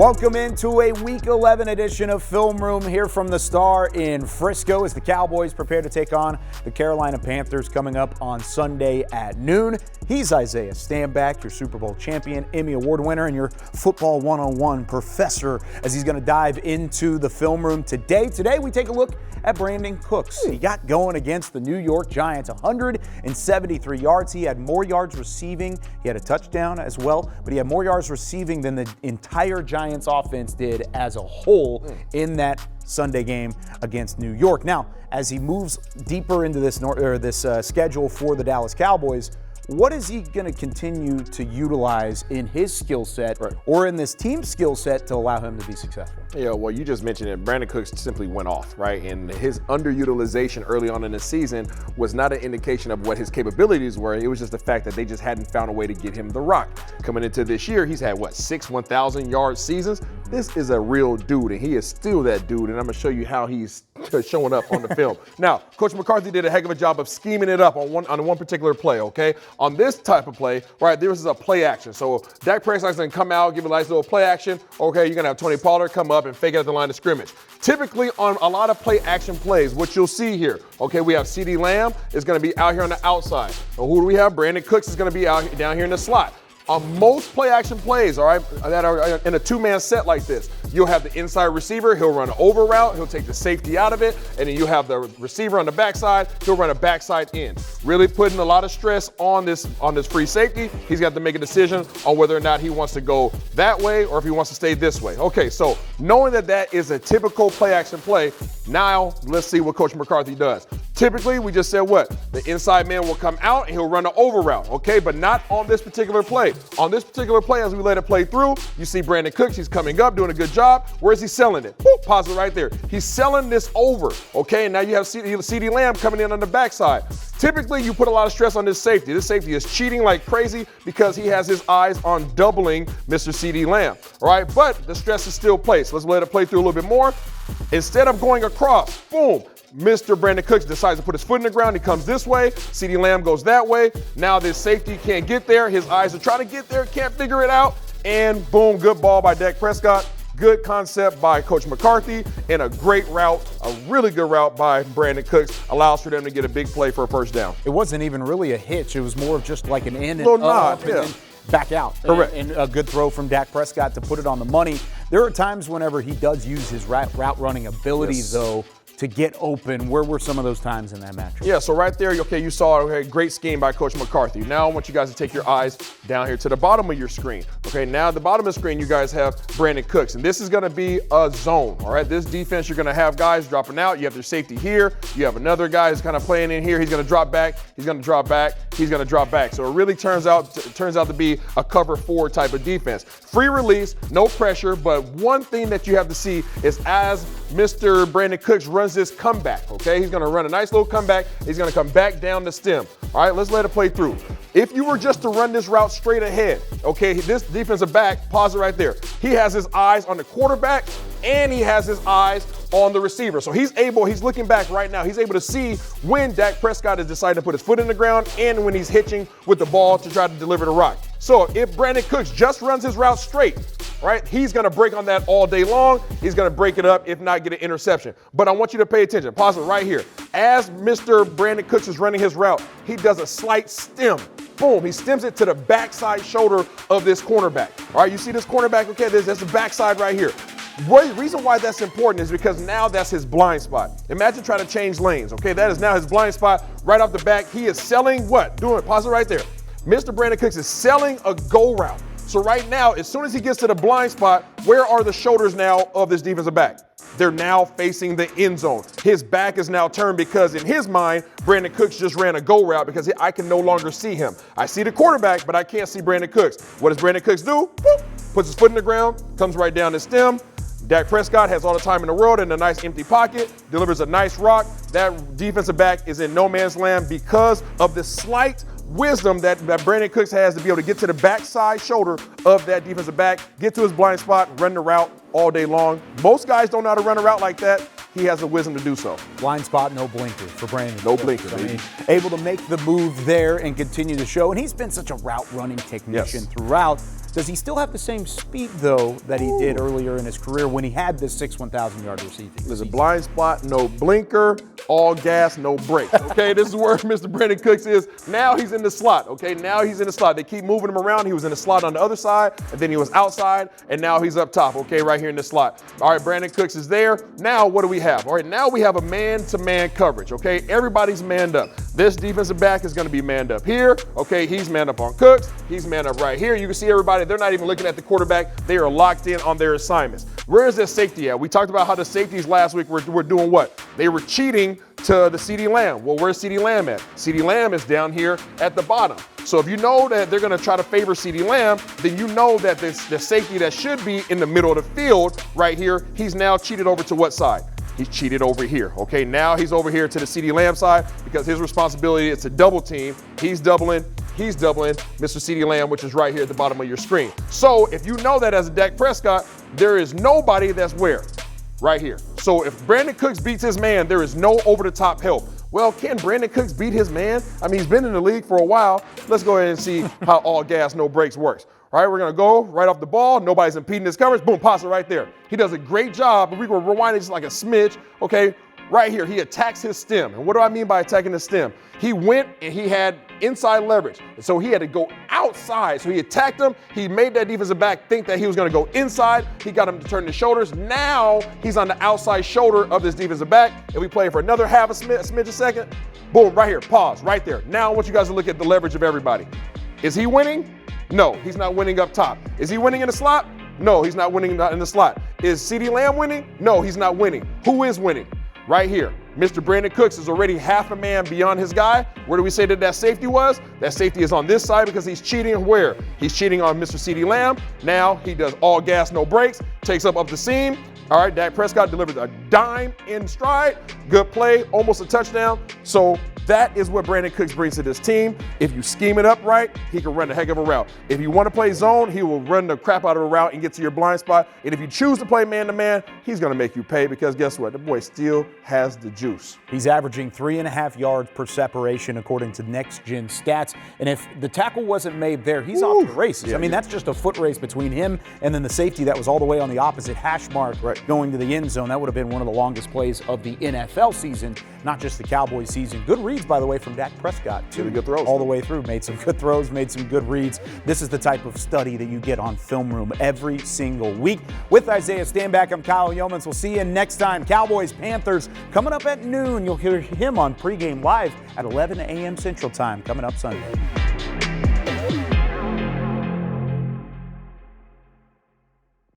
Welcome into a Week 11 edition of Film Room here from the Star in Frisco as the Cowboys prepare to take on the Carolina Panthers coming up on Sunday at noon. He's Isaiah Stanback, your Super Bowl champion, Emmy Award winner, and your Football 101 professor as he's going to dive into the film room today. Today we take a look at Brandin Cooks. He got going against the New York Giants, 173 yards. He had more yards receiving. He had a touchdown as well, but he had more yards receiving than the entire Giants offense did as a whole in that Sunday game against New York. Now, as he moves deeper into this schedule for the Dallas Cowboys, what is he going to continue to utilize in his skill set or in this team skill set to allow him to be successful? Yeah, well, you just mentioned it. Brandin Cooks simply went off, right? And his underutilization early on in the season was not an indication of what his capabilities were. It was just the fact that they just hadn't found a way to get him the rock. Coming into this year, he's had, 6 1,000-yard seasons? This is a real dude, and he is still that dude, and I'm going to show you how he's showing up on the film. Now, Coach McCarthy did a heck of a job of scheming it up on one particular play, okay? On this type of play, right, this is a play action. So Dak Prescott's going to come out, give a nice little play action. Okay, you're going to have Tony Pollard come up and fake it at the line of scrimmage. Typically on a lot of play action plays, what you'll see here, okay, we have CeeDee Lamb is going to be out here on the outside. So who do we have? Brandin Cooks is going to be out down here in the slot. On most play action plays, all right, that are in a two-man set like this, you'll have the inside receiver, he'll run an over route, he'll take the safety out of it, and then you have the receiver on the backside, he'll run a backside in. Really putting a lot of stress on this free safety. He's got to make a decision on whether or not he wants to go that way or if he wants to stay this way. Okay, so knowing that that is a typical play action play, now let's see what Coach McCarthy does. Typically, we just said what? The inside man will come out and he'll run an over route, okay? But not on this particular play. On this particular play, as we let it play through, you see Brandin Cooks, he's coming up, doing a good job. Where is he selling it? Boop, pause it right there. He's selling this over, okay? And now you have CeeDee Lamb coming in on the backside. Typically, you put a lot of stress on this safety. This safety is cheating like crazy because he has his eyes on doubling Mr. CeeDee Lamb, all right? But the stress is still placed. Let's let it play through a little bit more. Instead of going across, boom, Mr. Brandin Cooks decides to put his foot in the ground. He comes this way. CeeDee Lamb goes that way. Now this safety can't get there. His eyes are trying to get there, can't figure it out. And boom, good ball by Dak Prescott. Good concept by Coach McCarthy and a great route, a really good route by Brandin Cooks. Allows for them to get a big play for a first down. It wasn't even really a hitch. It was more of just like an in and little up nod, yeah. And back out. Correct. And a good throw from Dak Prescott to put it on the money. There are times whenever he does use his route running ability, though, to get open. Where were some of those times in that matchup? Yeah, so right there, okay, you saw a great scheme by Coach McCarthy. Now I want you guys to take your eyes down here to the bottom of your screen. Okay, now at the bottom of the screen, you guys have Brandin Cooks, and this is going to be a zone, all right? This defense, you're going to have guys dropping out. You have their safety here. You have another guy who's kind of playing in here. He's going to drop back. He's going to drop back. He's going to drop back. So it really turns out to be a cover four type of defense. Free release, no pressure, but one thing that you have to see is as Mr. Brandin Cooks runs this comeback, okay? He's going to run a nice little comeback. He's going to come back down the stem. All right, let's let it play through. If you were just to run this route straight ahead, okay, this defensive back, pause it right there. He has his eyes on the quarterback and he has his eyes on the receiver. So he's looking back right now. He's able to see when Dak Prescott is deciding to put his foot in the ground and when he's hitching with the ball to try to deliver the rock. So if Brandin Cooks just runs his route straight, right, he's going to break on that all day long. He's going to break it up, if not get an interception. But I want you to pay attention. Pause it right here. As Mr. Brandin Cooks is running his route, he does a slight stem. Boom, he stems it to the backside shoulder of this cornerback. All right, you see this cornerback? Okay, that's the backside right here. The reason why that's important is because now that's his blind spot. Imagine trying to change lanes, okay? That is now his blind spot right off the back. He is selling what? Pause it right there. Mr. Brandin Cooks is selling a go route. So right now, as soon as he gets to the blind spot, where are the shoulders now of this defensive back? They're now facing the end zone. His back is now turned because in his mind, Brandin Cooks just ran a go route because I can no longer see him. I see the quarterback, but I can't see Brandin Cooks. What does Brandin Cooks do? Boop, puts his foot in the ground, comes right down the stem. Dak Prescott has all the time in the world in a nice empty pocket, delivers a nice rock. That defensive back is in no man's land because of the slight wisdom that Brandin Cooks has to be able to get to the backside shoulder of that defensive back, get to his blind spot, run the route all day long. Most guys don't know how to run a route like that. he has the wisdom to do so. Blind spot, no blinker for Brandin. No blinker, I baby. mean, able to make the move there and continue to show. And he's been such a route running technician throughout. Does he still have the same speed, though, that he did earlier in his career when he had this 1,000-yard receiving? There's a blind spot, no blinker, all gas, no brakes. Okay, this is where Mr. Brandin Cooks is. Now he's in the slot, okay? Now he's in the slot. They keep moving him around. He was in the slot on the other side, and then he was outside, and now he's up top, okay, right here in the slot. All right, Brandin Cooks is there. Now what do we have? All right, now we have a man-to-man coverage, okay? Everybody's manned up. This defensive back is going to be manned up here, okay? He's manned up on Cooks. He's manned up right here. You can see everybody. They're not even looking at the quarterback. They are locked in on their assignments. Where is this safety at? We talked about how the safeties last week were doing what? They were cheating to the CeeDee Lamb. Well, where's CeeDee Lamb at? CeeDee Lamb is down here at the bottom. So if you know that they're going to try to favor CeeDee Lamb, then you know that the safety that should be in the middle of the field right here, he's now cheated over to what side? He's cheated over here, okay? Now he's over here to the CeeDee Lamb side because his responsibility is to double team. He's doubling Mr. CeeDee Lamb, which is right here at the bottom of your screen. So if you know that as a Dak Prescott, there is nobody that's where? Right here. So if Brandin Cooks beats his man, there is no over-the-top help. Well, can Brandin Cooks beat his man? I mean, he's been in the league for a while. Let's go ahead and see how all gas, no brakes works. All right, we're going to go right off the ball. Nobody's impeding his coverage. Boom, pass it right there. He does a great job, but we will rewind it just like a smidge, okay? Right here, he attacks his stem. And what do I mean by attacking the stem? He went and he had inside leverage. And so he had to go outside. So he attacked him. He made that defensive back think that he was going to go inside. He got him to turn the shoulders. Now he's on the outside shoulder of this defensive back. And we play for another half a smidge a second. Boom, right here, pause, right there. Now I want you guys to look at the leverage of everybody. Is he winning? No, he's not winning up top. Is he winning in the slot? No, he's not winning in the slot. Is CeeDee Lamb winning? No, he's not winning. Who is winning? Right here. Mr. Brandin Cooks is already half a man beyond his guy. Where do we say that safety was? That safety is on this side because he's cheating where? He's cheating on Mr. CeeDee Lamb. Now he does all gas, no brakes, takes up the seam. All right, Dak Prescott delivers a dime in stride. Good play, almost a touchdown. So that is what Brandin Cooks brings to this team. If you scheme it up right, he can run a heck of a route. If you want to play zone, he will run the crap out of a route and get to your blind spot. And if you choose to play man-to-man, he's going to make you pay because guess what? The boy still has the juice. He's averaging 3.5 yards per separation according to next-gen stats. And if the tackle wasn't made there, he's off to the races. Yeah, I mean, that's just a foot race between him and then the safety that was all the way on the opposite hash mark going to the end zone. That would have been one of the longest plays of the NFL season, not just the Cowboys season. Good reads, by the way, from Dak Prescott, too. Good throws. All the way through. Made some good throws, made some good reads. This is the type of study that you get on Film Room every single week. With Isaiah Stanback, I'm Kyle Yeomans. We'll see you next time. Cowboys, Panthers, coming up at noon. You'll hear him on Pregame Live at 11 a.m. Central Time, coming up Sunday.